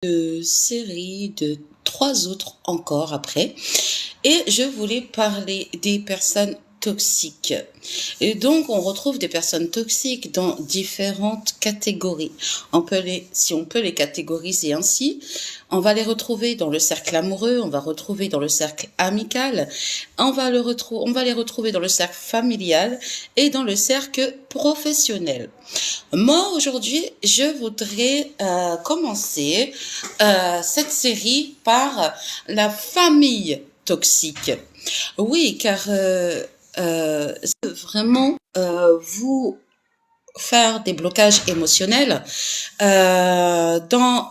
Série de 3 autres encore après et je voulais parler des personnes toxiques. Et donc on retrouve des personnes toxiques dans différentes catégories. Si on peut les catégoriser ainsi, on va les retrouver dans le cercle amoureux, on va retrouver dans le cercle amical, on va les retrouver dans le cercle familial et dans le cercle professionnel. Moi, aujourd'hui, je voudrais commencer cette série par la famille toxique. Oui, car vraiment vous faire des blocages émotionnels dans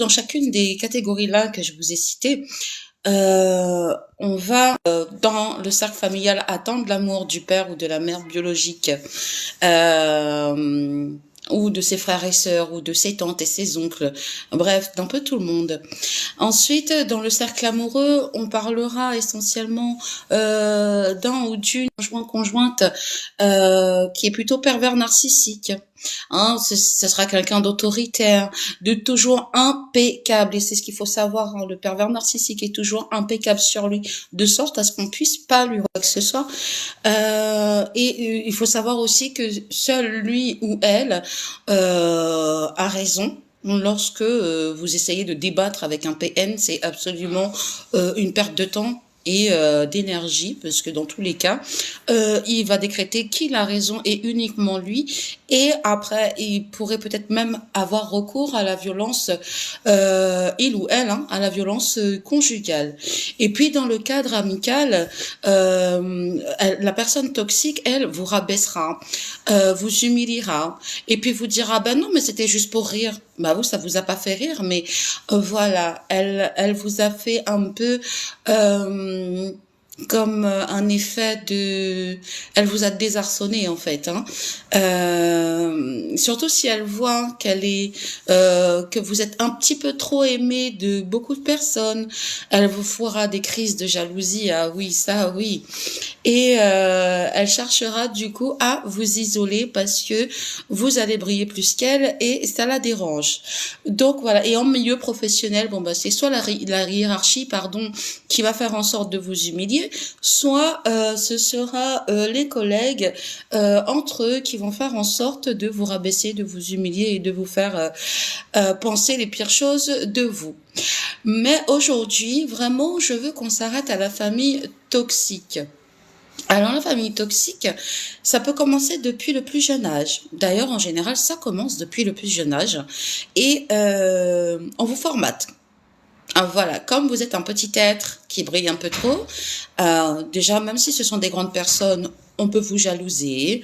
chacune des catégories là que je vous ai citées. On va dans le cercle familial attendre l'amour du père ou de la mère biologique, euh, ou de ses frères et sœurs, ou de ses tantes et ses oncles, bref, d'un peu tout le monde. Ensuite, dans le cercle amoureux, on parlera essentiellement d'un ou d'une conjointe qui est plutôt pervers narcissique. Hein, ce sera quelqu'un d'autoritaire, de toujours impeccable. Et c'est ce qu'il faut savoir, hein, le pervers narcissique est toujours impeccable sur lui, de sorte à ce qu'on puisse pas lui quoi que ce soit. Il faut savoir aussi que seul lui ou elle a raison. Lorsque vous essayez de débattre avec un PN, c'est absolument une perte de temps et d'énergie, parce que dans tous les cas, il va décréter qu'il a raison et uniquement lui. Et après, il pourrait peut-être même avoir recours à la violence, il ou elle, hein, à la violence conjugale. Et puis dans le cadre amical, la personne toxique, elle, vous rabaissera, vous humiliera, et puis vous dira, ben non, mais c'était juste pour rire. Bah vous, ça vous a pas fait rire, mais voilà, elle vous a fait un peu comme un effet de, elle vous a désarçonné en fait, hein. Surtout si elle voit que vous êtes un petit peu trop aimé de beaucoup de personnes, elle vous fera des crises de jalousie, ah oui, ça oui, et elle cherchera du coup à vous isoler parce que vous allez briller plus qu'elle et ça la dérange. Donc voilà, et en milieu professionnel, bon bah c'est soit la hiérarchie pardon qui va faire en sorte de vous humilier, soit ce sera les collègues entre eux qui vont faire en sorte de vous rabaisser, de vous humilier et de vous faire penser les pires choses de vous. Mais aujourd'hui, vraiment, je veux qu'on s'arrête à la famille toxique. Alors la famille toxique, ça peut commencer depuis le plus jeune âge. D'ailleurs, en général, ça commence depuis le plus jeune âge. Et on vous formate. Ah, voilà, comme vous êtes un petit être qui brille un peu trop, déjà, même si ce sont des grandes personnes, on peut vous jalouser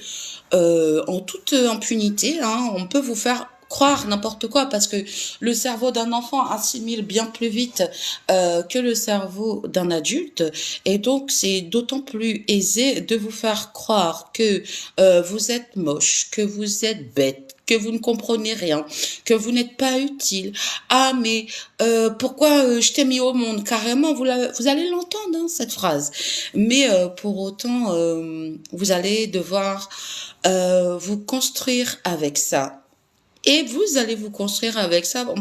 en toute impunité. Hein, on peut vous faire croire n'importe quoi parce que le cerveau d'un enfant assimile bien plus vite que le cerveau d'un adulte et donc c'est d'autant plus aisé de vous faire croire que vous êtes moche, que vous êtes bête, que vous ne comprenez rien, que vous n'êtes pas utile. Ah mais pourquoi je t'ai mis au monde? Carrément, vous allez l'entendre hein, cette phrase. Mais pour autant, vous allez devoir vous construire avec ça. Et vous allez vous construire avec ça euh,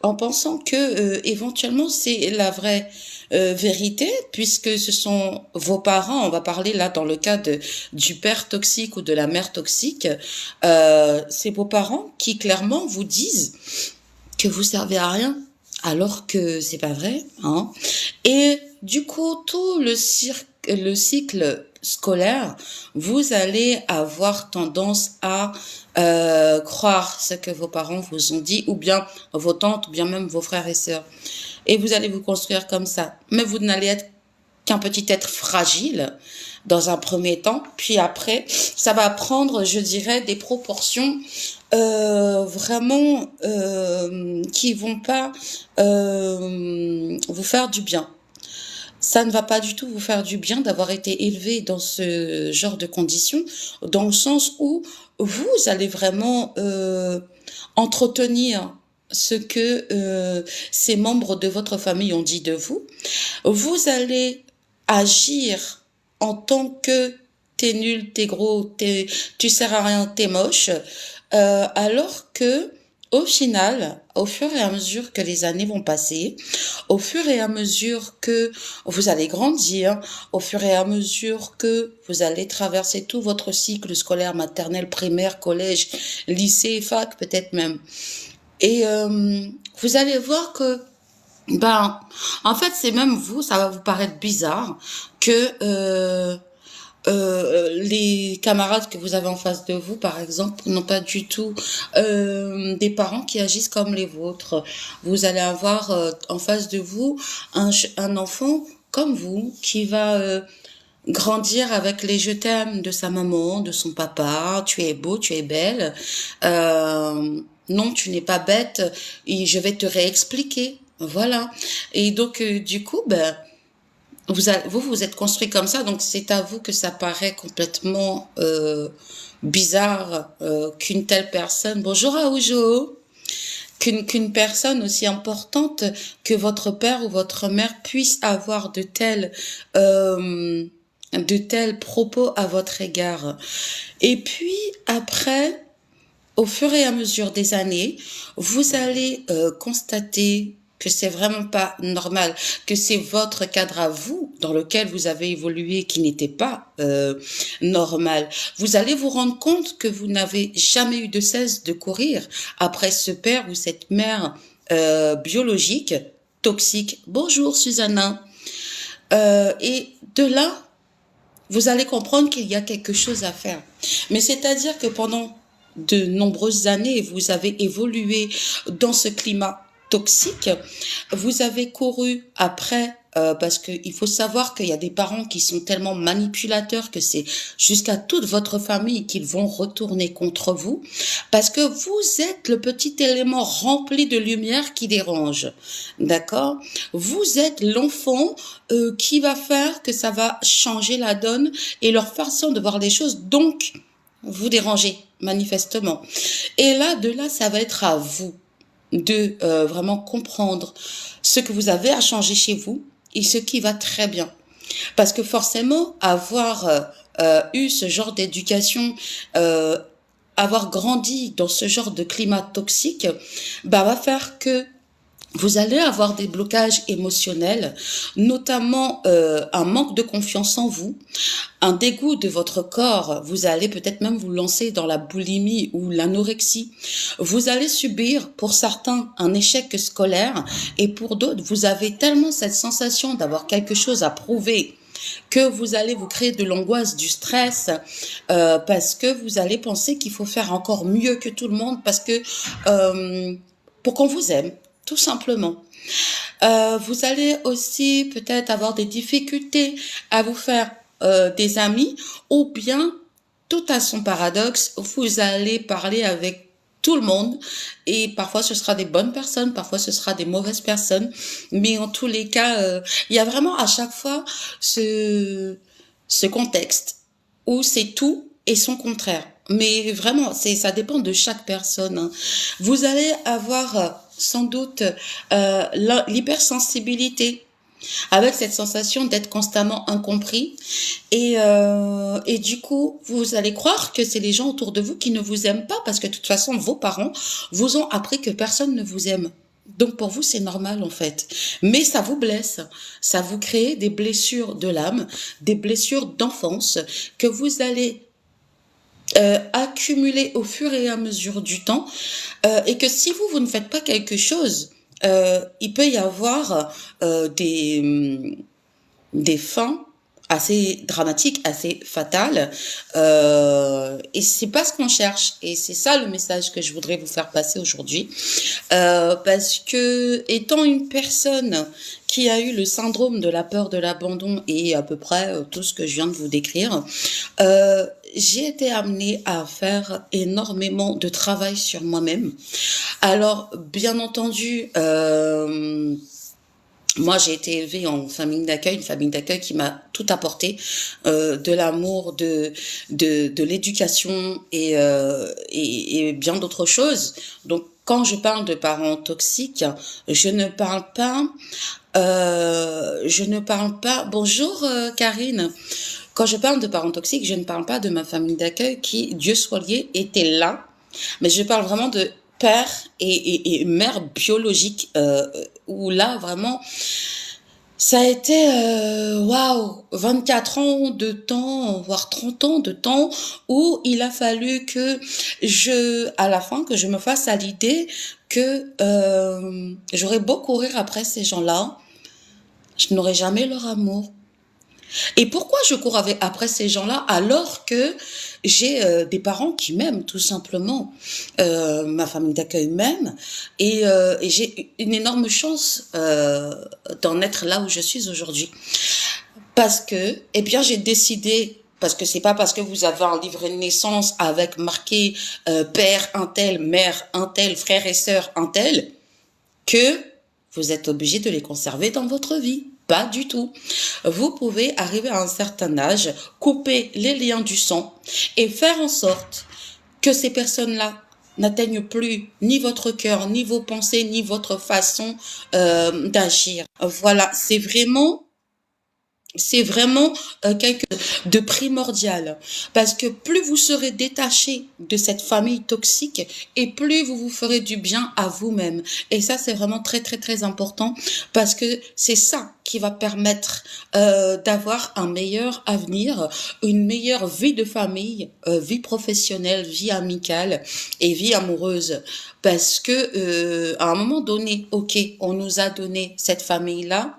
en pensant que éventuellement c'est la vraie vérité, puisque ce sont vos parents. On va parler là dans le cas du père toxique ou de la mère toxique. C'est vos parents qui clairement vous disent que vous servez à rien, alors que c'est pas vrai, hein. Et du coup, tout le cycle scolaire, vous allez avoir tendance à croire ce que vos parents vous ont dit, ou bien vos tantes, ou bien même vos frères et sœurs. Et vous allez vous construire comme ça. Mais vous n'allez être qu'un petit être fragile dans un premier temps, puis après, ça va prendre, je dirais, des proportions vraiment qui vont pas vous faire du bien. Ça ne va pas du tout vous faire du bien d'avoir été élevé dans ce genre de conditions, dans le sens où vous allez vraiment entretenir ce que ces membres de votre famille ont dit de vous. Vous allez agir en tant que t'es nul, t'es gros, tu sers à rien, t'es moche. alors que au final, au fur et à mesure que les années vont passer, au fur et à mesure que vous allez grandir, au fur et à mesure que vous allez traverser tout votre cycle scolaire maternel, primaire, collège, lycée, fac peut-être même, et vous allez voir que ben, en fait, c'est même vous, ça va vous paraître bizarre que les camarades que vous avez en face de vous, par exemple, n'ont pas du tout des parents qui agissent comme les vôtres. Vous allez avoir en face de vous un enfant comme vous qui va grandir avec les je t'aime de sa maman, de son papa, tu es beau, tu es belle, non, tu n'es pas bête, et je vais te réexpliquer. Voilà. Et donc, du coup, ben, vous êtes construit comme ça, donc c'est à vous que ça paraît complètement bizarre qu'une telle personne, bonjour Aoujo, qu'une personne aussi importante que votre père ou votre mère puisse avoir euh, de tels propos à votre égard. Et puis après, au fur et à mesure des années, vous allez constater que c'est vraiment pas normal, que c'est votre cadre à vous dans lequel vous avez évolué qui n'était pas normal. Vous allez vous rendre compte que vous n'avez jamais eu de cesse de courir après ce père ou cette mère biologique, toxique. Bonjour Susanna. Et de là, vous allez comprendre qu'il y a quelque chose à faire. Mais c'est-à-dire que pendant de nombreuses années, vous avez évolué dans ce climat toxique, vous avez couru après, parce qu'il faut savoir qu'il y a des parents qui sont tellement manipulateurs que c'est jusqu'à toute votre famille qu'ils vont retourner contre vous, parce que vous êtes le petit élément rempli de lumière qui dérange, d'accord? Vous êtes l'enfant qui va faire que ça va changer la donne et leur façon de voir les choses, donc vous dérangez manifestement. Et là, de là, ça va être à vous de vraiment comprendre ce que vous avez à changer chez vous et ce qui va très bien. Parce que forcément, avoir eu ce genre d'éducation, euh, avoir grandi dans ce genre de climat toxique, bah, va faire que vous allez avoir des blocages émotionnels, notamment un manque de confiance en vous, un dégoût de votre corps. Vous allez peut-être même vous lancer dans la boulimie ou l'anorexie. Vous allez subir, pour certains, un échec scolaire et pour d'autres, vous avez tellement cette sensation d'avoir quelque chose à prouver que vous allez vous créer de l'angoisse, du stress, parce que vous allez penser qu'il faut faire encore mieux que tout le monde, parce que pour qu'on vous aime, tout simplement. Vous allez aussi peut-être avoir des difficultés à vous faire des amis, ou bien, tout à son paradoxe, vous allez parler avec tout le monde, et parfois ce sera des bonnes personnes, parfois ce sera des mauvaises personnes, mais en tous les cas, il y a vraiment à chaque fois ce contexte où c'est tout et son contraire. Mais vraiment, ça dépend de chaque personne, hein. Vous allez avoir sans doute l'hypersensibilité, avec cette sensation d'être constamment incompris. Et du coup, vous allez croire que c'est les gens autour de vous qui ne vous aiment pas, parce que de toute façon, vos parents vous ont appris que personne ne vous aime. Donc pour vous, c'est normal en fait. Mais ça vous blesse, ça vous crée des blessures de l'âme, des blessures d'enfance que vous allez accumuler au fur et à mesure du temps, et que si vous ne faites pas quelque chose, il peut y avoir des fins assez dramatiques, assez fatales, et c'est pas ce qu'on cherche. Et c'est ça le message que je voudrais vous faire passer aujourd'hui, parce que étant une personne qui a eu le syndrome de la peur de l'abandon et à peu près tout ce que je viens de vous décrire, j'ai été amenée à faire énormément de travail sur moi-même. Alors, bien entendu, moi, j'ai été élevée en famille d'accueil, une famille d'accueil qui m'a tout apporté, de l'amour, de l'éducation et bien d'autres choses. Donc, quand je parle de parents toxiques, je ne parle pas, bonjour Karine. Quand je parle de parents toxiques, je ne parle pas de ma famille d'accueil qui, Dieu soit lié, était là Mais je parle vraiment de père et mère biologique, où là, vraiment, ça a été, waouh, 24 ans de temps, voire 30 ans de temps, où il a fallu que à la fin, que je me fasse à l'idée que j'aurais beau courir après ces gens-là, je n'aurai jamais leur amour. Et pourquoi je cours après ces gens-là alors que j'ai des parents qui m'aiment tout simplement, ma famille d'accueil m'aime et j'ai une énorme chance d'en être là où je suis aujourd'hui. Parce que, eh bien, j'ai décidé, parce que c'est pas parce que vous avez un livret de naissance avec marqué père un tel, mère un tel, frère et sœur un tel, que vous êtes obligé de les conserver dans votre vie. Pas du tout. Vous pouvez arriver à un certain âge, couper les liens du sang et faire en sorte que ces personnes-là n'atteignent plus ni votre cœur, ni vos pensées, ni votre façon d'agir. Voilà, c'est vraiment quelque chose de primordial parce que plus vous serez détaché de cette famille toxique et plus vous vous ferez du bien à vous-même. Et ça, c'est vraiment très, très, très important parce que c'est ça qui va permettre d'avoir un meilleur avenir, une meilleure vie de famille, vie professionnelle, vie amicale et vie amoureuse. Parce que à un moment donné, ok, on nous a donné cette famille-là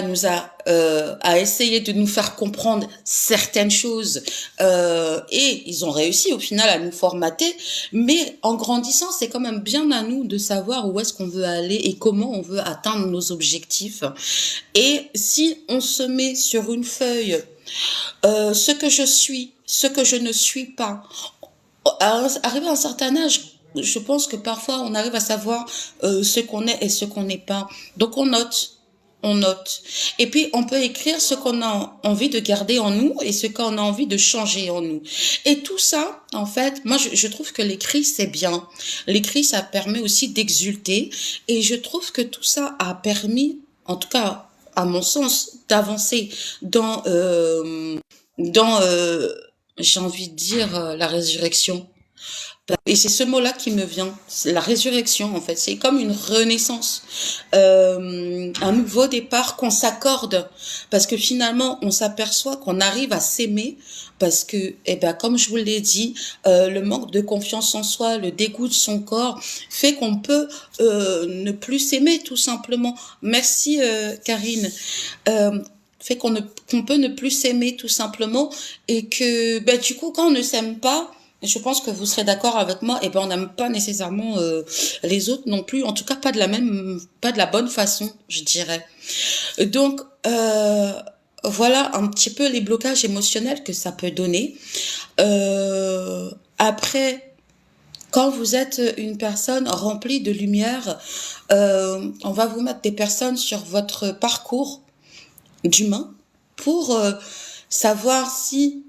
nous a essayé de nous faire comprendre certaines choses et ils ont réussi au final à nous formater. Mais en grandissant, c'est quand même bien à nous de savoir où est-ce qu'on veut aller et comment on veut atteindre nos objectifs. Et si on se met sur une feuille ce que je suis, ce que je ne suis pas, arrivé à un certain âge, je pense que parfois on arrive à savoir ce qu'on est et ce qu'on n'est pas. Donc on note. On note. Et puis, on peut écrire ce qu'on a envie de garder en nous et ce qu'on a envie de changer en nous. Et tout ça, en fait, moi, je trouve que l'écrit, c'est bien. L'écrit, ça permet aussi d'exulter. Et je trouve que tout ça a permis, en tout cas, à mon sens, d'avancer dans j'ai envie de dire, la résurrection. Et c'est ce mot-là qui me vient, c'est la résurrection en fait. C'est comme une renaissance, un nouveau départ qu'on s'accorde, parce que finalement on s'aperçoit qu'on arrive à s'aimer, parce que, eh ben, comme je vous l'ai dit, le manque de confiance en soi, le dégoût de son corps, fait qu'on peut ne plus s'aimer tout simplement. Merci Karine. Fait qu'on peut ne plus s'aimer tout simplement et que ben du coup quand on ne s'aime pas, je pense que vous serez d'accord avec moi, et ben on n'aime pas nécessairement les autres non plus, en tout cas pas de la bonne façon, je dirais. Donc voilà un petit peu les blocages émotionnels que ça peut donner. Après, quand vous êtes une personne remplie de lumière, on va vous mettre des personnes sur votre parcours d'humain pour savoir si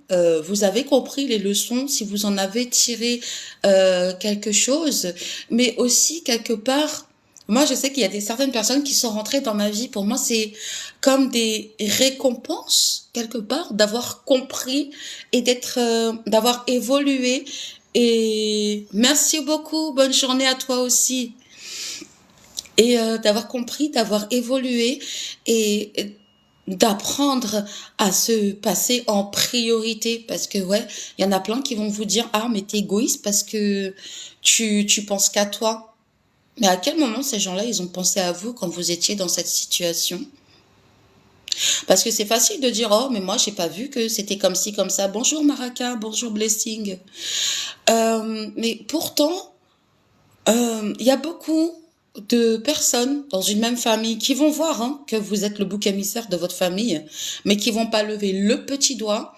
vous avez compris les leçons, si vous en avez tiré quelque chose, mais aussi quelque part, moi je sais qu'il y a certaines personnes qui sont rentrées dans ma vie, pour moi c'est comme des récompenses quelque part d'avoir compris et d'avoir évolué. Et merci beaucoup, bonne journée à toi aussi. Et d'avoir compris, d'avoir évolué et d'apprendre à se passer en priorité parce que ouais, il y en a plein qui vont vous dire ah mais t'es égoïste parce que tu penses qu'à toi. Mais à quel moment ces gens-là ils ont pensé à vous quand vous étiez dans cette situation? Parce que c'est facile de dire oh mais moi j'ai pas vu que c'était comme ci comme ça. Bonjour Maraka, bonjour Blessing. Mais pourtant il y a beaucoup de personnes dans une même famille qui vont voir que vous êtes le bouc émissaire de votre famille, mais qui vont pas lever le petit doigt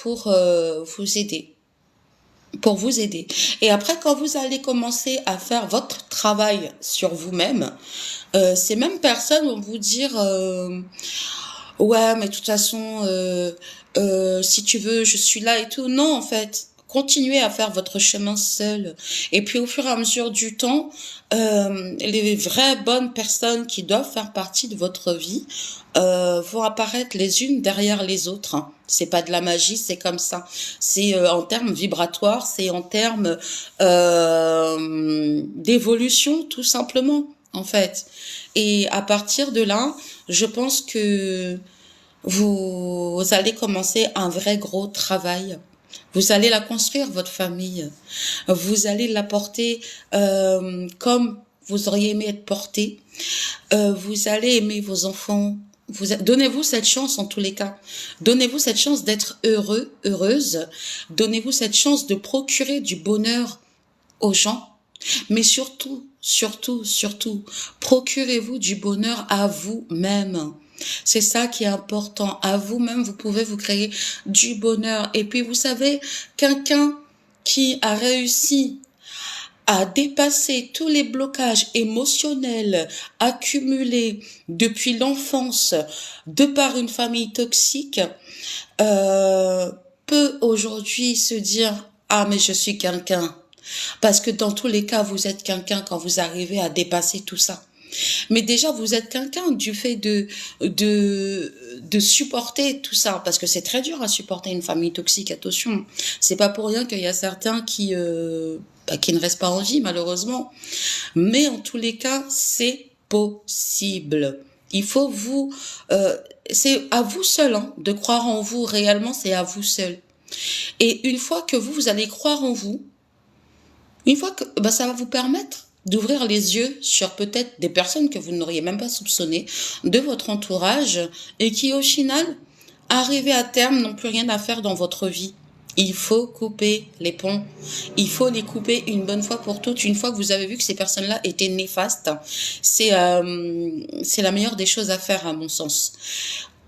pour vous aider. Pour vous aider. Et après, quand vous allez commencer à faire votre travail sur vous-même, ces mêmes personnes vont vous dire ouais, mais de toute façon, si tu veux, je suis là et tout. Non, en fait, continuez à faire votre chemin seul. Et puis au fur et à mesure du temps, les vraies bonnes personnes qui doivent faire partie de votre vie vont apparaître les unes derrière les autres, hein. C'est pas de la magie, c'est comme ça. C'est en termes vibratoires, c'est en termes d'évolution, tout simplement, en fait. Et à partir de là, je pense que vous allez commencer un vrai gros travail. Vous allez la construire, votre famille. Vous allez la porter comme vous auriez aimé être porté. Vous allez aimer vos enfants. Donnez-vous cette chance en tous les cas. Donnez-vous cette chance d'être heureux, heureuse. Donnez-vous cette chance de procurer du bonheur aux gens. Mais surtout, surtout, surtout, procurez-vous du bonheur à vous-même. C'est ça qui est important. À vous-même, vous pouvez vous créer du bonheur. Et puis, vous savez, quelqu'un qui a réussi à dépasser tous les blocages émotionnels accumulés depuis l'enfance de par une famille toxique, peut aujourd'hui se dire « Ah, mais je suis quelqu'un ». Parce que dans tous les cas, vous êtes quelqu'un quand vous arrivez à dépasser tout ça. Mais déjà, vous êtes quelqu'un du fait de supporter tout ça, parce que c'est très dur à supporter une famille toxique, attention. C'est pas pour rien qu'il y a certains qui ne restent pas en vie, malheureusement. Mais en tous les cas, c'est possible. Il faut c'est à vous seul, hein, de croire en vous réellement, c'est à vous seul. Et une fois que vous allez croire en vous, une fois que ça va vous permettre d'ouvrir les yeux sur peut-être des personnes que vous n'auriez même pas soupçonnées de votre entourage et qui au final, arrivés à terme, n'ont plus rien à faire dans votre vie. Il faut couper les ponts. Il faut les couper une bonne fois pour toutes. Une fois que vous avez vu que ces personnes-là étaient néfastes, c'est la meilleure des choses à faire à mon sens.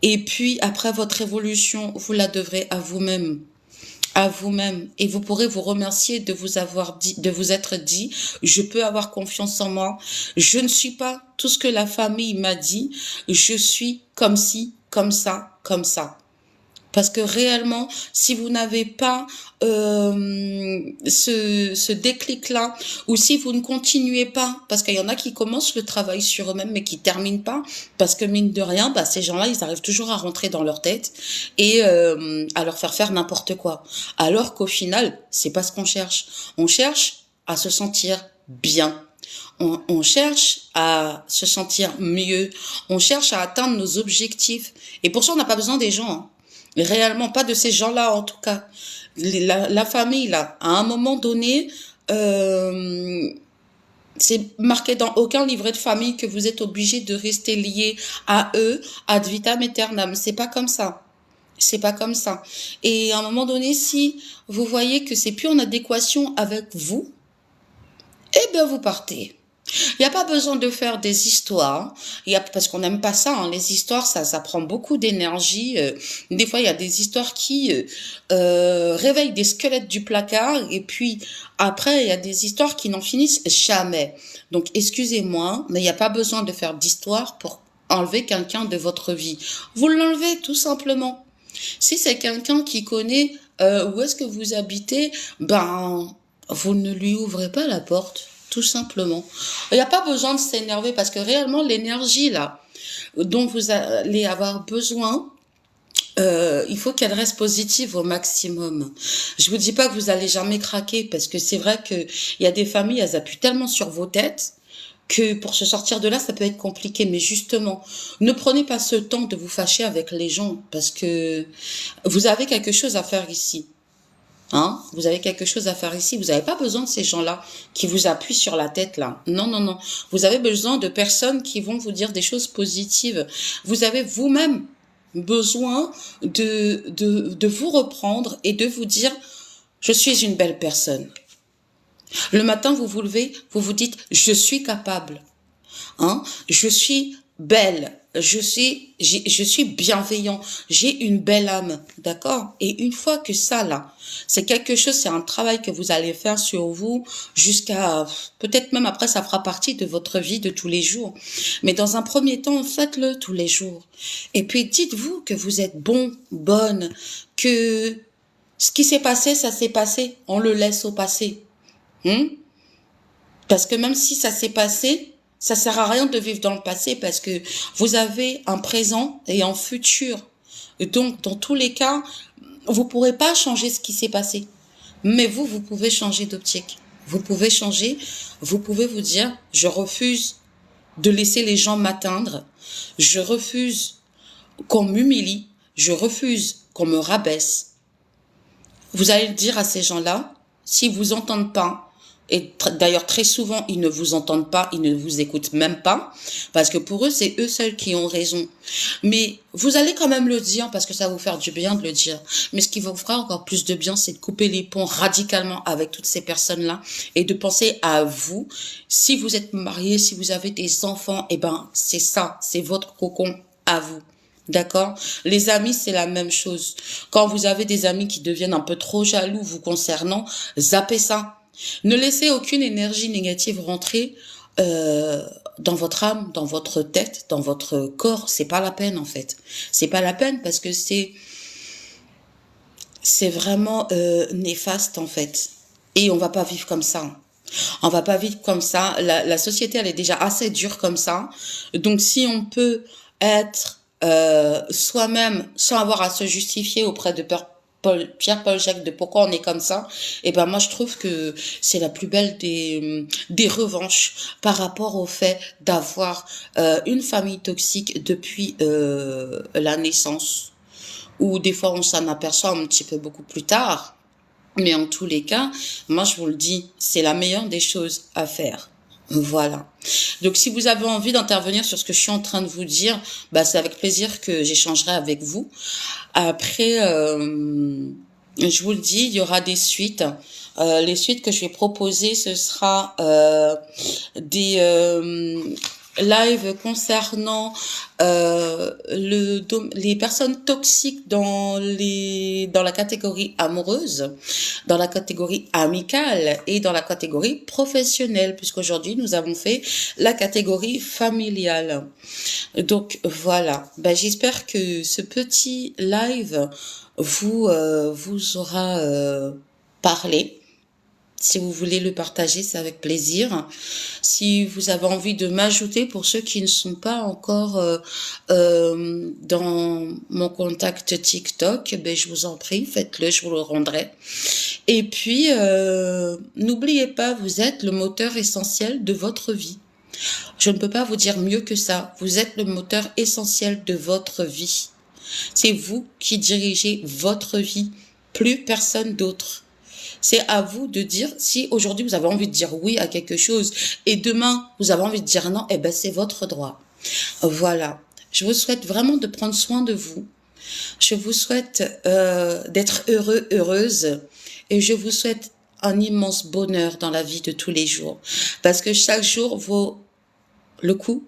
Et puis après votre évolution, vous la devrez à vous-même. À vous-même, et vous pourrez vous remercier de vous avoir dit, de vous être dit, je peux avoir confiance en moi, je ne suis pas tout ce que la famille m'a dit, je suis comme ci, comme ça, comme ça. Parce que réellement, si vous n'avez pas ce déclic-là, ou si vous ne continuez pas, parce qu'il y en a qui commencent le travail sur eux-mêmes, mais qui terminent pas, parce que mine de rien, ces gens-là, ils arrivent toujours à rentrer dans leur tête et à leur faire n'importe quoi. Alors qu'au final, c'est pas ce qu'on cherche. On cherche à se sentir bien. On cherche à se sentir mieux. On cherche à atteindre nos objectifs. Et pour ça, on n'a pas besoin des gens, hein. Réellement, pas de ces gens-là, en tout cas. La famille, là, à un moment donné, c'est marqué dans aucun livret de famille que vous êtes obligé de rester lié à eux ad vitam aeternam. C'est pas comme ça. C'est pas comme ça. Et à un moment donné, si vous voyez que c'est plus en adéquation avec vous, eh bien, vous partez. Il n'y a pas besoin de faire des histoires, parce qu'on n'aime pas ça, hein. Les histoires, ça prend beaucoup d'énergie. Des fois, il y a des histoires qui réveillent des squelettes du placard, et puis après, il y a des histoires qui n'en finissent jamais. Donc, excusez-moi, mais il n'y a pas besoin de faire d'histoire pour enlever quelqu'un de votre vie. Vous l'enlevez tout simplement. Si c'est quelqu'un qui connaît où est-ce que vous habitez, vous ne lui ouvrez pas la porte. Tout simplement. Il n'y a pas besoin de s'énerver parce que réellement, l'énergie là dont vous allez avoir besoin, il faut qu'elle reste positive au maximum. Je vous dis pas que vous allez jamais craquer parce que c'est vrai que il y a des familles, elles appuient tellement sur vos têtes que pour se sortir de là, ça peut être compliqué. Mais justement, ne prenez pas ce temps de vous fâcher avec les gens parce que vous avez quelque chose à faire ici. Hein, vous avez quelque chose à faire ici. Vous n'avez pas besoin de ces gens-là qui vous appuient sur la tête là. Non, non, non. Vous avez besoin de personnes qui vont vous dire des choses positives. Vous avez vous-même besoin de vous reprendre et de vous dire je suis une belle personne. Le matin, vous vous levez, vous vous dites je suis capable. Hein, je suis belle. Je suis bienveillant, j'ai une belle âme, d'accord? Et une fois que ça, là, c'est quelque chose, c'est un travail que vous allez faire sur vous jusqu'à, peut-être même après, ça fera partie de votre vie de tous les jours. Mais dans un premier temps, faites-le tous les jours. Et puis, dites-vous que vous êtes bon, bonne, que Ce qui s'est passé, ça s'est passé. On le laisse au passé. Hmm? Parce que même si ça s'est passé, ça sert à rien de vivre dans le passé parce que vous avez un présent et un futur. Et donc, dans tous les cas, vous pourrez pas changer ce qui s'est passé. Mais vous pouvez changer d'optique. Vous pouvez changer, vous pouvez vous dire, je refuse de laisser les gens m'atteindre. Je refuse qu'on m'humilie. Je refuse qu'on me rabaisse. Vous allez le dire à ces gens-là, s'ils vous entendent pas, et d'ailleurs très souvent ils ne vous entendent pas, ils ne vous écoutent même pas, parce que pour eux c'est eux seuls qui ont raison. Mais vous allez quand même le dire parce que ça va vous faire du bien de le dire. Mais ce qui vous fera encore plus de bien, c'est de couper les ponts radicalement avec toutes ces personnes-là et de penser à vous. Si vous êtes marié, si vous avez des enfants, eh ben c'est ça, c'est votre cocon à vous. D'accord? Les amis, c'est la même chose. Quand vous avez des amis qui deviennent un peu trop jaloux vous concernant, zappez ça. Ne laissez aucune énergie négative rentrer dans votre âme, dans votre tête, dans votre corps. C'est pas la peine en fait. C'est pas la peine parce que c'est vraiment néfaste en fait. Et on va pas vivre comme ça. On va pas vivre comme ça. La société, elle est déjà assez dure comme ça. Donc si on peut être soi-même sans avoir à se justifier auprès de Pierre-Paul Jacques de pourquoi on est comme ça, et ben moi je trouve que c'est la plus belle des revanches par rapport au fait d'avoir une famille toxique depuis la naissance, ou des fois on s'en aperçoit un petit peu beaucoup plus tard. Mais en tous les cas, moi je vous le dis, c'est la meilleure des choses à faire. Voilà. Donc si vous avez envie d'intervenir sur ce que je suis en train de vous dire, bah c'est avec plaisir que j'échangerai avec vous. Après, je vous le dis, il y aura des suites. Les suites que je vais proposer, ce sera des lives concernant les personnes toxiques dans la catégorie amoureuse, dans la catégorie amicale et dans la catégorie professionnelle, puisqu'aujourd'hui nous avons fait la catégorie familiale. Donc voilà, ben, j'espère que ce petit live vous aura parlé. Si vous voulez le partager, c'est avec plaisir. Si vous avez envie de m'ajouter, pour ceux qui ne sont pas encore dans mon contact TikTok, ben je vous en prie, faites-le, je vous le rendrai. Et puis, n'oubliez pas, vous êtes le moteur essentiel de votre vie. Je ne peux pas vous dire mieux que ça. Vous êtes le moteur essentiel de votre vie. C'est vous qui dirigez votre vie, plus personne d'autre. C'est à vous de dire si aujourd'hui vous avez envie de dire oui à quelque chose et demain vous avez envie de dire non, eh ben c'est votre droit. Voilà. Je vous souhaite vraiment de prendre soin de vous. Je vous souhaite d'être heureux, heureuse et je vous souhaite un immense bonheur dans la vie de tous les jours parce que chaque jour vaut le coup.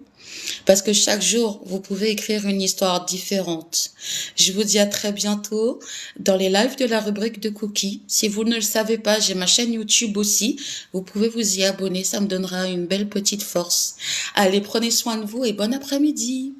Parce que chaque jour, vous pouvez écrire une histoire différente. Je vous dis à très bientôt dans les lives de la rubrique de Cookie. Si vous ne le savez pas, j'ai ma chaîne YouTube aussi. Vous pouvez vous y abonner, ça me donnera une belle petite force. Allez, prenez soin de vous et bon après-midi.